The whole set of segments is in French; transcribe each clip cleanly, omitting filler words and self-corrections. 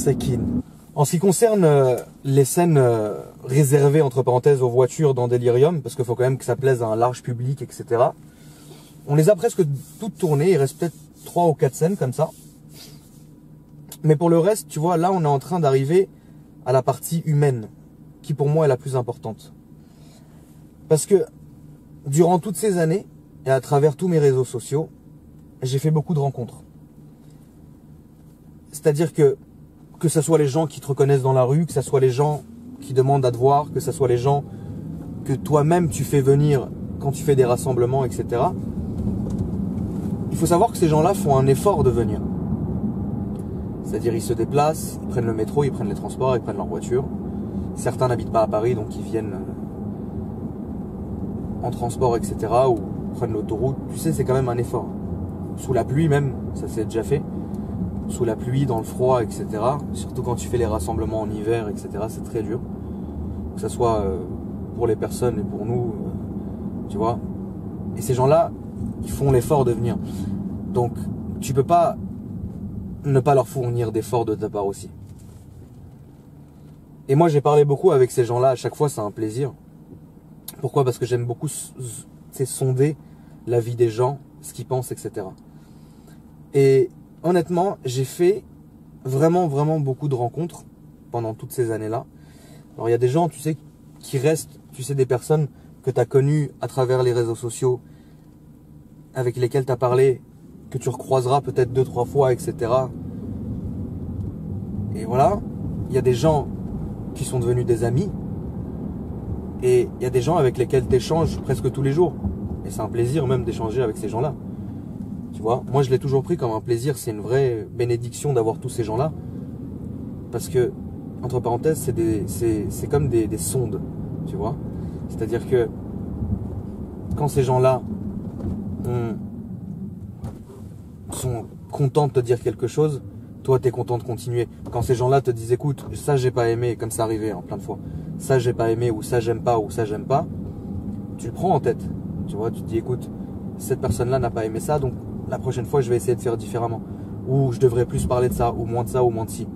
Sakine. En ce qui concerne les scènes réservées, entre parenthèses, aux voitures dans Delirium, parce qu'il faut quand même que ça plaise à un large public, etc. On les a presque toutes tournées, il reste peut-être 3 ou 4 scènes comme ça. Mais pour le reste, tu vois, là on est en train d'arriver à la partie humaine, qui pour moi est la plus importante. Parce que durant toutes ces années, et à travers tous mes réseaux sociaux, j'ai fait beaucoup de rencontres. C'est-à-dire que ce soit les gens qui te reconnaissent dans la rue, que ce soit les gens qui demandent à te voir, que ce soit les gens que toi-même tu fais venir quand tu fais des rassemblements, etc. Il faut savoir que ces gens-là font un effort de venir. C'est-à-dire ils se déplacent, ils prennent le métro, ils prennent les transports, ils prennent leur voiture. Certains n'habitent pas à Paris, donc ils viennent en transport, etc. ou prennent l'autoroute. Tu sais, c'est quand même un effort. Sous la pluie même, ça s'est déjà fait. Sous la pluie, dans le froid, etc. Surtout quand tu fais les rassemblements en hiver, etc. C'est très dur. Que ce soit pour les personnes et pour nous, tu vois. Et ces gens-là, ils font l'effort de venir. Donc, tu peux pas ne pas leur fournir d'efforts de ta part aussi. Et moi, j'ai parlé beaucoup avec ces gens-là. À chaque fois, c'est un plaisir. Pourquoi? Parce que j'aime beaucoup sonder la vie des gens, ce qu'ils pensent, etc. Et honnêtement, j'ai fait vraiment beaucoup de rencontres pendant toutes ces années-là. Alors, il y a des gens, tu sais, qui restent, tu sais, des personnes que tu as connues à travers les réseaux sociaux, avec lesquelles tu as parlé, que tu recroiseras peut-être 2-3 fois, etc. Et voilà, il y a des gens qui sont devenus des amis. Et il y a des gens avec lesquels tu échanges presque tous les jours. Et c'est un plaisir même d'échanger avec ces gens-là. Tu vois, moi je l'ai toujours pris comme un plaisir, c'est une vraie bénédiction d'avoir tous ces gens-là. Parce que, entre parenthèses, c'est comme des sondes, tu vois. C'est-à-dire que quand ces gens-là sont contents de te dire quelque chose, toi tu es content de continuer. Quand ces gens-là te disent écoute, ça j'ai pas aimé, comme ça arrivait plein de fois, ça j'ai pas aimé, ou ça j'aime pas, tu le prends en tête. Tu vois, tu te dis écoute, cette personne-là n'a pas aimé ça, donc la prochaine fois je vais essayer de faire différemment. Ou je devrais plus parler de ça, ou moins de ça, ou moins de ci.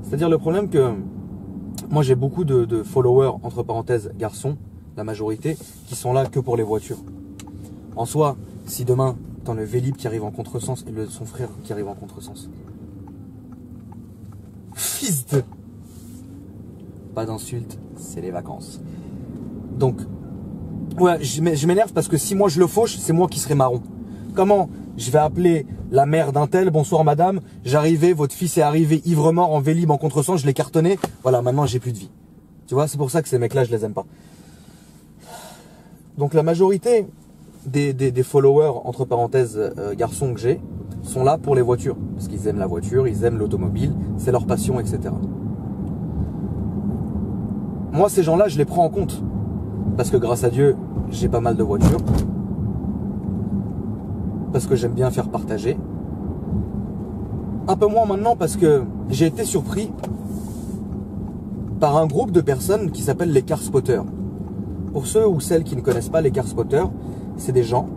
C'est-à-dire le problème que moi j'ai beaucoup de followers, entre parenthèses garçons, la majorité, qui sont là que pour les voitures. En soi, si demain t'as le Vélib qui arrive en contresens et son frère qui arrive en contresens. Fils de... Pas d'insulte, c'est les vacances. Donc, ouais, je m'énerve parce que si moi je le fauche, c'est moi qui serai marron. Comment je vais appeler la mère d'un tel, bonsoir madame, j'arrivais, votre fils est arrivé ivre-mort en Vélib en contresens, je l'ai cartonné, voilà, maintenant j'ai plus de vie. Tu vois, c'est pour ça que ces mecs-là, je les aime pas. Donc la majorité des followers, entre parenthèses, garçons que j'ai, sont là pour les voitures. Parce qu'ils aiment la voiture, ils aiment l'automobile, c'est leur passion, etc. Moi, ces gens-là, je les prends en compte. Parce que grâce à Dieu, j'ai pas mal de voitures. Parce que j'aime bien faire partager. Un peu moins maintenant parce que j'ai été surpris par un groupe de personnes qui s'appellent les car spotters. Pour ceux ou celles qui ne connaissent pas les car spotters, c'est des gens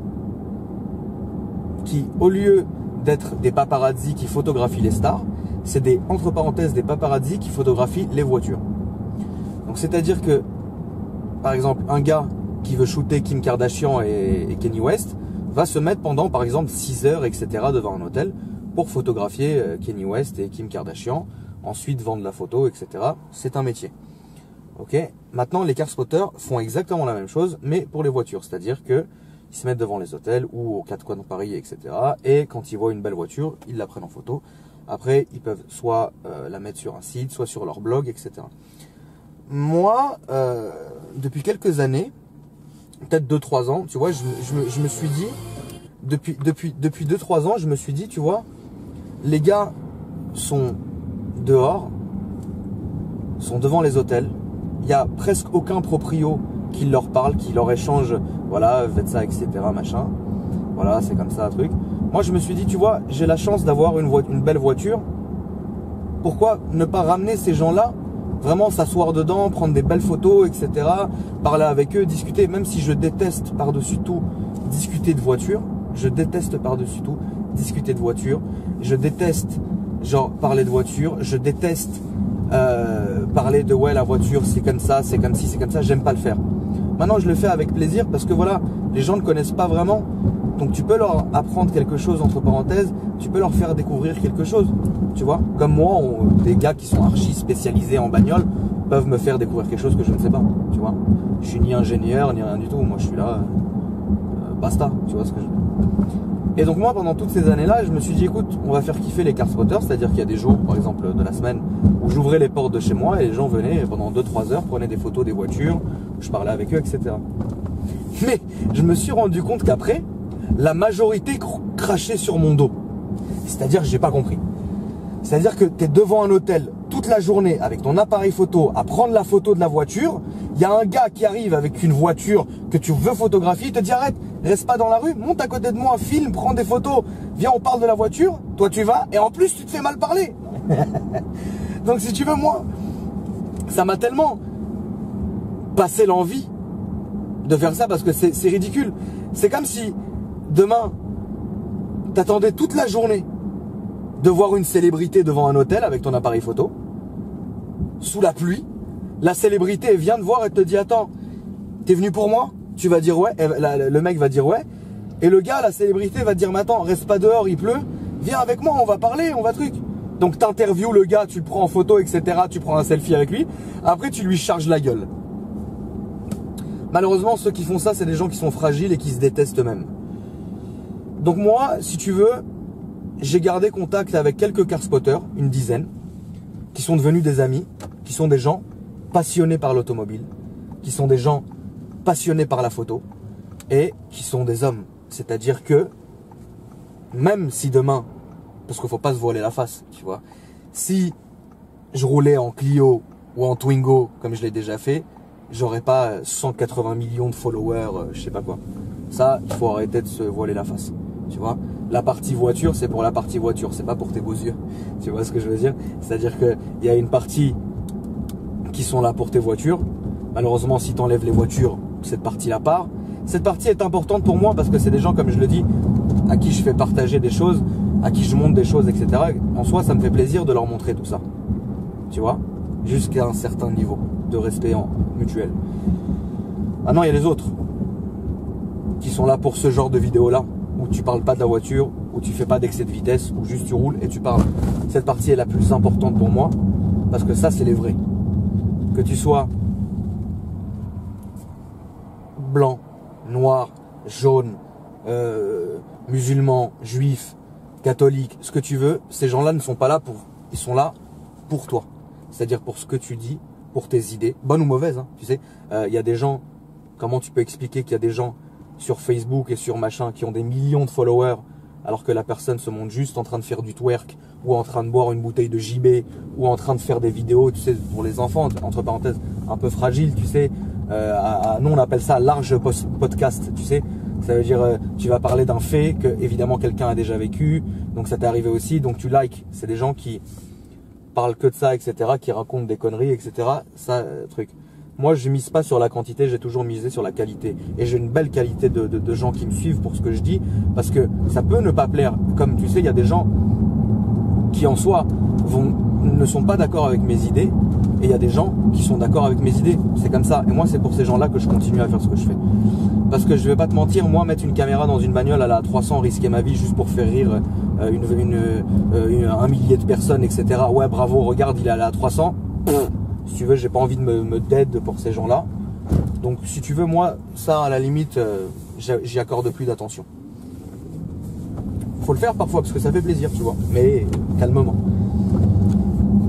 qui, au lieu d'être des paparazzis qui photographient les stars, c'est des, entre parenthèses, des paparazzis qui photographient les voitures. Donc c'est-à-dire que, par exemple, un gars qui veut shooter Kim Kardashian et Kanye West va se mettre pendant, par exemple, 6 heures, etc. devant un hôtel pour photographier Kanye West et Kim Kardashian, ensuite vendre la photo, etc. C'est un métier. Ok. Maintenant, les car spotters font exactement la même chose, mais pour les voitures. C'est-à-dire que ils se mettent devant les hôtels ou aux 4 coins de Paris, etc. Et quand ils voient une belle voiture, ils la prennent en photo. Après, ils peuvent soit la mettre sur un site, soit sur leur blog, etc. Moi, depuis quelques années, peut-être 2-3 ans, tu vois, je me suis dit, depuis 2-3 ans, je me suis dit, tu vois, les gars sont dehors, sont devant les hôtels, il n'y a presque aucun proprio qui leur parle, qui leur échange, voilà, faites ça, etc., machin, voilà, c'est comme ça, un truc. Moi, je me suis dit, tu vois, j'ai la chance d'avoir une belle voiture, pourquoi ne pas ramener ces gens-là, vraiment s'asseoir dedans, prendre des belles photos, etc., parler avec eux, discuter, même si je déteste par-dessus tout discuter de voiture, je déteste par-dessus tout discuter de voiture, je déteste genre parler de voiture. Je déteste parler de ouais la voiture c'est comme ça, c'est comme ci, c'est comme ça. J'aime pas le faire. Maintenant je le fais avec plaisir parce que voilà, les gens ne connaissent pas vraiment. Donc tu peux leur apprendre quelque chose entre parenthèses, tu peux leur faire découvrir quelque chose, tu vois. Comme moi, des gars qui sont archi spécialisés en bagnole peuvent me faire découvrir quelque chose que je ne sais pas, tu vois. Je suis ni ingénieur ni rien du tout, moi je suis là, basta, tu vois ce que je veux dire. Et donc moi pendant toutes ces années-là, je me suis dit écoute, on va faire kiffer les car spotters, c'est-à-dire qu'il y a des jours, par exemple de la semaine, où j'ouvrais les portes de chez moi et les gens venaient pendant 2-3 heures, prenaient des photos des voitures, je parlais avec eux, etc. Mais je me suis rendu compte qu'après, la majorité crachait sur mon dos. C'est-à-dire que j'ai pas compris. C'est-à-dire que tu es devant un hôtel toute la journée avec ton appareil photo à prendre la photo de la voiture. Il y a un gars qui arrive avec une voiture que tu veux photographier. Il te dit arrête, reste pas dans la rue, monte à côté de moi, filme, prends des photos. Viens, on parle de la voiture. Toi tu vas et en plus tu te fais mal parler. Donc si tu veux, moi, ça m'a tellement passé l'envie de faire ça parce que c'est ridicule. C'est comme si demain, t'attendais toute la journée de voir une célébrité devant un hôtel avec ton appareil photo, sous la pluie. La célébrité vient te voir et te dit attends, t'es venu pour moi? Tu vas dire ouais, et le mec va dire ouais. Et le gars, la célébrité va te dire mais attends, reste pas dehors, il pleut, viens avec moi, on va parler, on va truc. Donc t'interviews le gars, tu le prends en photo, etc. Tu prends un selfie avec lui, après tu lui charges la gueule. Malheureusement, ceux qui font ça, c'est des gens qui sont fragiles et qui se détestent eux-mêmes. Donc moi, si tu veux, j'ai gardé contact avec quelques car spotters, une dizaine, qui sont devenus des amis, qui sont des gens passionnés par l'automobile, qui sont des gens passionnés par la photo et qui sont des hommes. C'est-à-dire que même si demain, parce qu'il ne faut pas se voiler la face, tu vois, si je roulais en Clio ou en Twingo, comme je l'ai déjà fait, j'aurais pas 180 millions de followers, je sais pas quoi. Ça, il faut arrêter de se voiler la face. Tu vois, la partie voiture, c'est pour la partie voiture, c'est pas pour tes beaux yeux. Tu vois ce que je veux dire? C'est-à-dire qu'il y a une partie qui sont là pour tes voitures. Malheureusement, si tu enlèves les voitures, cette partie-là part. Cette partie est importante pour moi parce que c'est des gens, comme je le dis, à qui je fais partager des choses, à qui je montre des choses, etc. En soi, ça me fait plaisir de leur montrer tout ça. Tu vois, jusqu'à un certain niveau de respect mutuel. Maintenant, il y a les autres qui sont là pour ce genre de vidéo-là, où tu parles pas de la voiture, où tu fais pas d'excès de vitesse, où juste tu roules et tu parles. Cette partie est la plus importante pour moi, parce que ça, c'est les vrais. Que tu sois blanc, noir, jaune, musulman, juif, catholique, ce que tu veux, ces gens-là ne sont pas là pour... Ils sont là pour toi. C'est-à-dire pour ce que tu dis, pour tes idées, bonnes ou mauvaises, hein, tu sais. Y a des gens, comment tu peux expliquer qu'il y a des gens sur Facebook et sur machin qui ont des millions de followers alors que la personne se montre juste en train de faire du twerk ou en train de boire une bouteille de JB ou en train de faire des vidéos, tu sais, pour les enfants, entre parenthèses, un peu fragiles, tu sais. Nous, on appelle ça large podcast, tu sais. Ça veut dire, tu vas parler d'un fait que, évidemment, quelqu'un a déjà vécu, donc ça t'est arrivé aussi, donc tu likes. C'est des gens qui parlent que de ça, etc., qui racontent des conneries, etc. Ça, truc. Moi, je mise pas sur la quantité, j'ai toujours misé sur la qualité. Et j'ai une belle qualité de gens qui me suivent pour ce que je dis, parce que ça peut ne pas plaire. Comme tu sais, il y a des gens qui en soi ne sont pas d'accord avec mes idées, et il y a des gens qui sont d'accord avec mes idées. C'est comme ça. Et moi, c'est pour ces gens-là que je continue à faire ce que je fais. Parce que je vais pas te mentir, moi, mettre une caméra dans une bagnole à la 300, risquer ma vie juste pour faire rire un millier de personnes, etc. Ouais, bravo, regarde, il est à la 300. Si tu veux, j'ai pas envie de me dead pour ces gens-là. Donc, si tu veux, moi, ça, à la limite, j'y accorde plus d'attention. Faut le faire parfois parce que ça fait plaisir, tu vois. Mais calmement.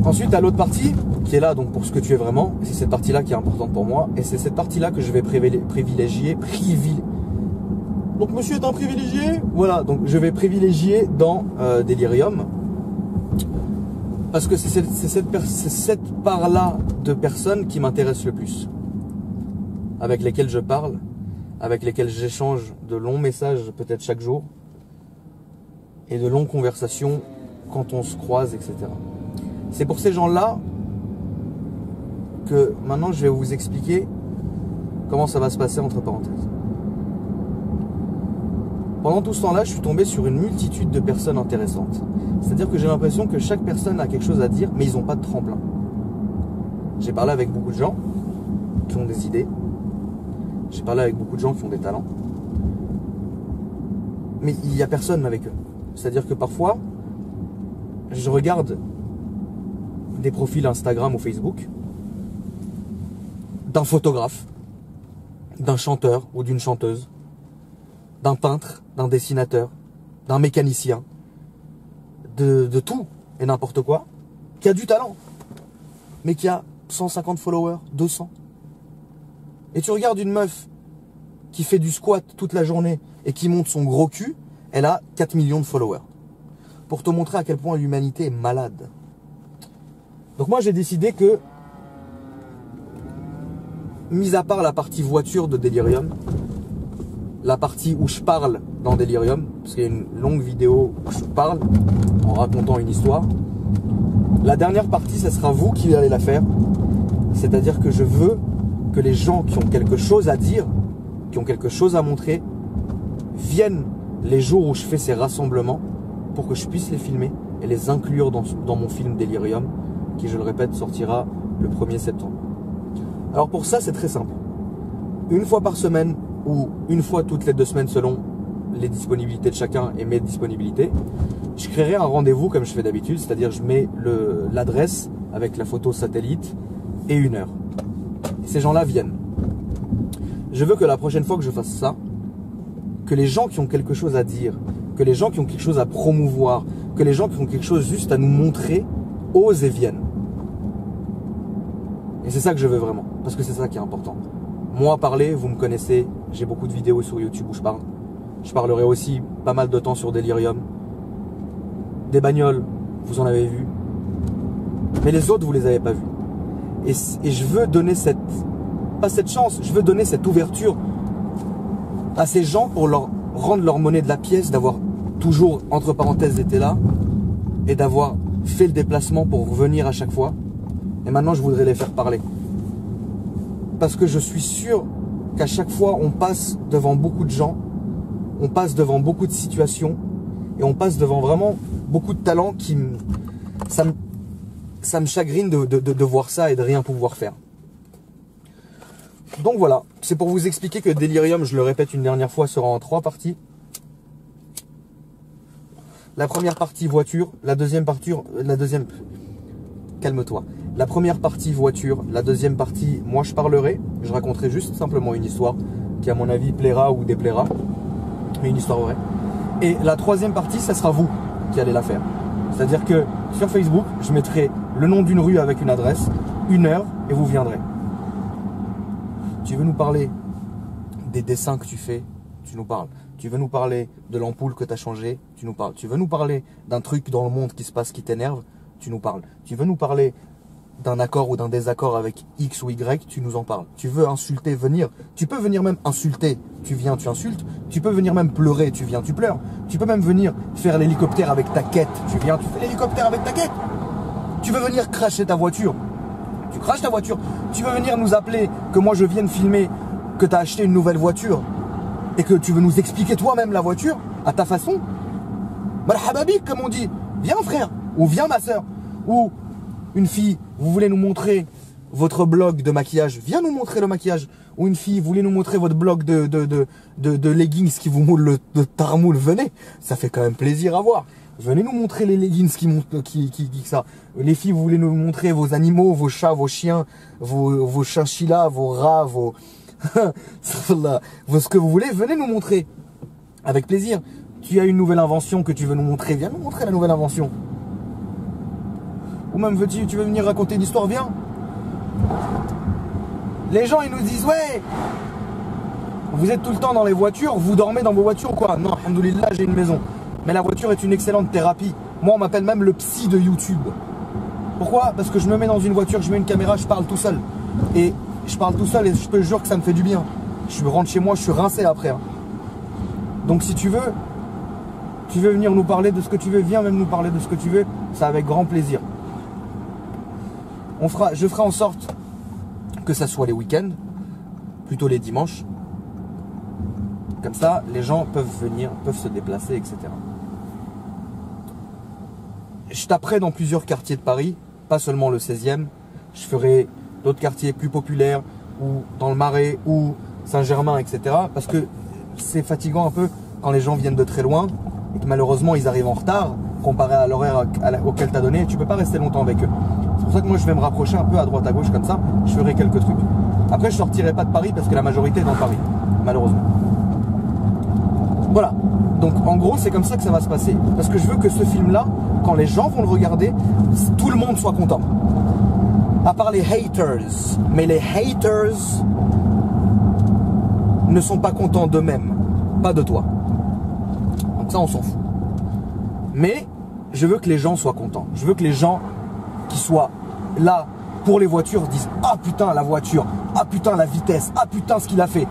Ensuite, à l'autre partie qui est là, donc pour ce que tu es vraiment, c'est cette partie-là qui est importante pour moi. Et c'est cette partie-là que je vais privilégier. Donc, monsieur est un privilégié. Voilà, donc je vais privilégier dans Delirium. Parce que c'est cette part-là de personnes qui m'intéressent le plus. Avec lesquelles je parle, avec lesquelles j'échange de longs messages, peut-être chaque jour. Et de longues conversations quand on se croise, etc. C'est pour ces gens-là que maintenant je vais vous expliquer comment ça va se passer entre parenthèses. Pendant tout ce temps-là, je suis tombé sur une multitude de personnes intéressantes. C'est-à-dire que j'ai l'impression que chaque personne a quelque chose à dire, mais ils n'ont pas de tremplin. J'ai parlé avec beaucoup de gens qui ont des idées. J'ai parlé avec beaucoup de gens qui ont des talents. Mais il n'y a personne avec eux. C'est-à-dire que parfois, je regarde des profils Instagram ou Facebook d'un photographe, d'un chanteur ou d'une chanteuse, d'un peintre, d'un dessinateur, d'un mécanicien, de tout et n'importe quoi, qui a du talent, mais qui a 150 followers, 200. Et tu regardes une meuf qui fait du squat toute la journée et qui monte son gros cul, elle a 4 millions de followers. Pour te montrer à quel point l'humanité est malade. Donc moi j'ai décidé que, mis à part la partie voiture de Delirium, la partie où je parle dans Delirium, parce qu'il y a une longue vidéo où je parle en racontant une histoire, la dernière partie, ça sera vous qui allez la faire. C'est-à-dire que je veux que les gens qui ont quelque chose à dire, qui ont quelque chose à montrer, viennent les jours où je fais ces rassemblements pour que je puisse les filmer et les inclure dans mon film Delirium, qui, je le répète, sortira le 1er septembre. Alors pour ça, c'est très simple. Une fois par semaine ou une fois toutes les 2 semaines selon les disponibilités de chacun et mes disponibilités, je créerai un rendez-vous comme je fais d'habitude, c'est-à-dire je mets l'adresse avec la photo satellite et une heure. Et ces gens-là viennent. Je veux que la prochaine fois que je fasse ça, que les gens qui ont quelque chose à dire, que les gens qui ont quelque chose à promouvoir, que les gens qui ont quelque chose juste à nous montrer, osent et viennent. Et c'est ça que je veux vraiment, parce que c'est ça qui est important. Moi, parler, vous me connaissez, j'ai beaucoup de vidéos sur YouTube où je parle. Je parlerai aussi pas mal de temps sur Delirium. Des bagnoles, vous en avez vu. Mais les autres, vous les avez pas vus. Et je veux donner pas cette chance, je veux donner cette ouverture à ces gens pour leur rendre leur monnaie de la pièce, d'avoir toujours, entre parenthèses, été là et d'avoir fait le déplacement pour revenir à chaque fois. Et maintenant, je voudrais les faire parler. Parce que je suis sûr qu'à chaque fois, on passe devant beaucoup de gens, on passe devant beaucoup de situations et on passe devant vraiment beaucoup de talents qui ça me chagrine de voir ça et de rien pouvoir faire. Donc voilà, c'est pour vous expliquer que Delirium, je le répète une dernière fois, sera en 3 parties. La première partie voiture, calme-toi. La première partie voiture, la deuxième partie, moi je parlerai, je raconterai juste simplement une histoire qui à mon avis plaira ou déplaira, mais une histoire vraie. Et la troisième partie, ça sera vous qui allez la faire. C'est-à-dire que sur Facebook, je mettrai le nom d'une rue avec une adresse, une heure, et vous viendrez. Tu veux nous parler des dessins que tu fais, tu nous parles. Tu veux nous parler de l'ampoule que tu as changée, tu nous parles. Tu veux nous parler d'un truc dans le monde qui se passe qui t'énerve, tu nous parles. Tu veux nous parler d'un accord ou d'un désaccord avec X ou Y, tu nous en parles. Tu veux insulter, venir. Tu peux venir même insulter, tu viens, tu insultes. Tu peux venir même pleurer, tu viens, tu pleures. Tu peux même venir faire l'hélicoptère avec ta quête, tu viens, tu fais l'hélicoptère avec ta quête. Tu veux venir cracher ta voiture, tu craches ta voiture. Tu veux venir nous appeler, que moi je vienne filmer, que tu as acheté une nouvelle voiture et que tu veux nous expliquer toi-même la voiture à ta façon. Marhababik, comme on dit. Viens frère, ou viens ma soeur, ou une fille, vous voulez nous montrer votre blog de maquillage, viens nous montrer le maquillage. Ou une fille, vous voulez nous montrer votre blog de leggings qui vous moule le tarmoul, venez. Ça fait quand même plaisir à voir. Venez nous montrer les leggings qui ça. Les filles, vous voulez nous montrer vos animaux, vos chats, vos chiens, vos chinchillas, vos rats, ce que vous voulez, venez nous montrer. Avec plaisir. Tu as une nouvelle invention que tu veux nous montrer, viens nous montrer la nouvelle invention. Ou même tu veux venir raconter une histoire, viens. Les gens ils nous disent ouais, vous êtes tout le temps dans les voitures, vous dormez dans vos voitures ou quoi? Non, alhamdoulilah, j'ai une maison. Mais la voiture est une excellente thérapie. Moi on m'appelle même le psy de YouTube. Pourquoi? Parce que je me mets dans une voiture, je mets une caméra, je parle tout seul. Et je parle tout seul et je te jure que ça me fait du bien. Je rentre chez moi, je suis rincé après. Hein. Donc si tu veux venir nous parler de ce que tu veux, viens même nous parler de ce que tu veux, c'est avec grand plaisir. Je ferai en sorte que ça soit les week-ends, plutôt les dimanches. Comme ça, les gens peuvent venir, peuvent se déplacer, etc. Je taperai dans plusieurs quartiers de Paris, pas seulement le 16e. Je ferai d'autres quartiers plus populaires, ou dans le Marais, ou Saint-Germain, etc. Parce que c'est fatigant un peu quand les gens viennent de très loin et que malheureusement ils arrivent en retard comparé à l'horaire auquel tu as donné. Tu peux pas rester longtemps avec eux. C'est pour ça que moi je vais me rapprocher un peu à droite à gauche comme ça. Je ferai quelques trucs. Après je sortirai pas de Paris parce que la majorité est dans Paris, malheureusement. Voilà. Donc en gros c'est comme ça que ça va se passer. Parce que je veux que ce film-là, quand les gens vont le regarder, tout le monde soit content. À part les haters. Mais les haters ne sont pas contents d'eux-mêmes, pas de toi. Donc ça on s'en fout. Mais je veux que les gens soient contents. Je veux que les gens qui soient là pour les voitures disent « Ah putain la voiture, ah putain la vitesse, ah putain ce qu'il a fait ».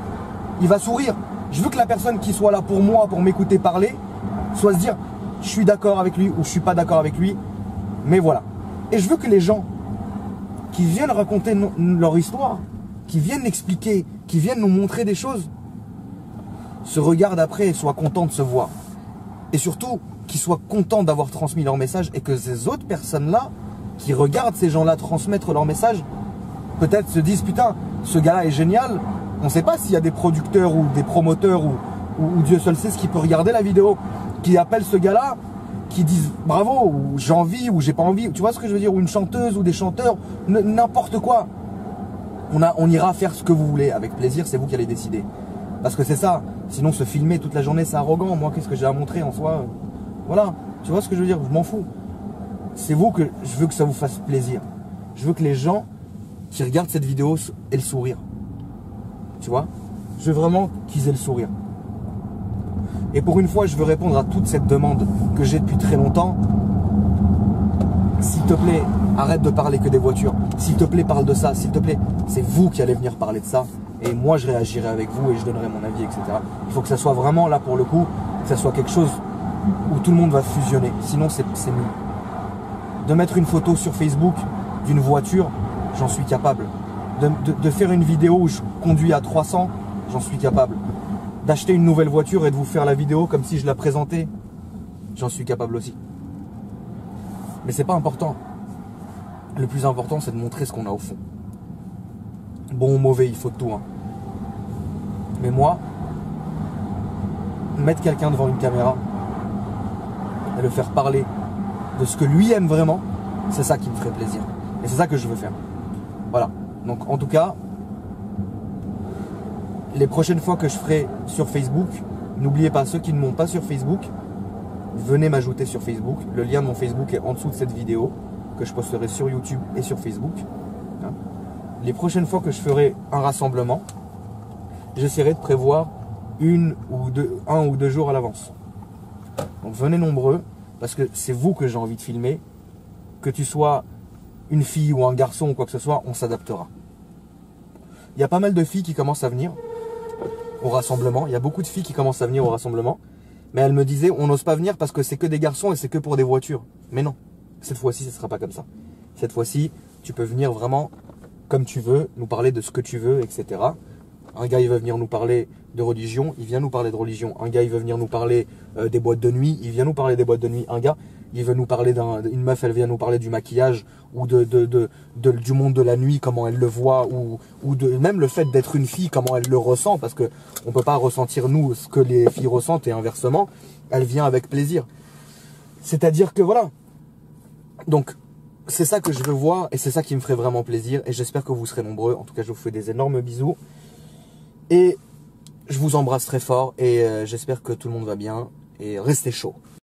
Il va sourire. Je veux que la personne qui soit là pour moi, pour m'écouter parler, soit se dire « Je suis d'accord avec lui » ou « Je suis pas d'accord avec lui ». Mais voilà. Et je veux que les gens qui viennent raconter leur histoire, qui viennent expliquer, qui viennent nous montrer des choses, se regardent après et soient contents de se voir. Et surtout, qu'ils soient contents d'avoir transmis leur message et que ces autres personnes-là, qui regardent ces gens-là transmettre leur message, peut-être se disent « Putain, ce gars-là est génial ». On ne sait pas s'il y a des producteurs ou des promoteurs ou Dieu seul sait ce qui peut regarder la vidéo, qui appellent ce gars-là, qui disent bravo, ou j'ai envie, ou j'ai pas envie, tu vois ce que je veux dire, ou une chanteuse, ou des chanteurs, n'importe quoi. On ira faire ce que vous voulez, avec plaisir, c'est vous qui allez décider. Parce que c'est ça, sinon se filmer toute la journée c'est arrogant, moi qu'est-ce que j'ai à montrer en soi, voilà, tu vois ce que je veux dire, je m'en fous. C'est vous que je veux que ça vous fasse plaisir. Je veux que les gens qui regardent cette vidéo aient le sourire. Tu vois, je veux vraiment qu'ils aient le sourire. Et pour une fois, je veux répondre à toute cette demande que j'ai depuis très longtemps. S'il te plaît, arrête de parler que des voitures. S'il te plaît, parle de ça. S'il te plaît, c'est vous qui allez venir parler de ça. Et moi, je réagirai avec vous et je donnerai mon avis, etc. Il faut que ça soit vraiment là pour le coup, que ça soit quelque chose où tout le monde va fusionner. Sinon, c'est nul. De mettre une photo sur Facebook d'une voiture, j'en suis capable. De faire une vidéo où je conduis à 300, j'en suis capable. D'acheter une nouvelle voiture et de vous faire la vidéo comme si je la présentais, j'en suis capable aussi. Mais c'est pas important. Le plus important, c'est de montrer ce qu'on a au fond. Bon ou mauvais, il faut de tout. Hein. Mais moi, mettre quelqu'un devant une caméra et le faire parler de ce que lui aime vraiment, c'est ça qui me ferait plaisir. Et c'est ça que je veux faire. Voilà. Donc en tout cas, les prochaines fois que je ferai sur Facebook, n'oubliez pas, ceux qui ne m'ont pas sur Facebook, venez m'ajouter sur Facebook. Le lien de mon Facebook est en dessous de cette vidéo, que je posterai sur YouTube et sur Facebook. Les prochaines fois que je ferai un rassemblement, j'essaierai de prévoir un ou deux jours à l'avance. Donc venez nombreux, parce que c'est vous que j'ai envie de filmer. Que tu sois une fille ou un garçon ou quoi que ce soit, on s'adaptera. Il y a pas mal de filles qui commencent à venir au rassemblement. Il y a beaucoup de filles qui commencent à venir au rassemblement. Mais elles me disaient, on n'ose pas venir parce que c'est que des garçons et c'est que pour des voitures. Mais non, cette fois-ci, ce ne sera pas comme ça. Cette fois-ci, tu peux venir vraiment comme tu veux, nous parler de ce que tu veux, etc. Un gars, il veut venir nous parler de religion, il vient nous parler de religion. Un gars, il veut venir nous parler des boîtes de nuit, il vient nous parler des boîtes de nuit. Un gars, il veut nous parler une meuf, elle vient nous parler du maquillage ou du monde de la nuit, comment elle le voit, ou même le fait d'être une fille, comment elle le ressent, parce que on peut pas ressentir nous ce que les filles ressentent et inversement. Elle vient avec plaisir. C'est-à-dire que voilà. Donc c'est ça que je veux voir et c'est ça qui me ferait vraiment plaisir et j'espère que vous serez nombreux. En tout cas, je vous fais des énormes bisous et je vous embrasse très fort et j'espère que tout le monde va bien et restez chaud.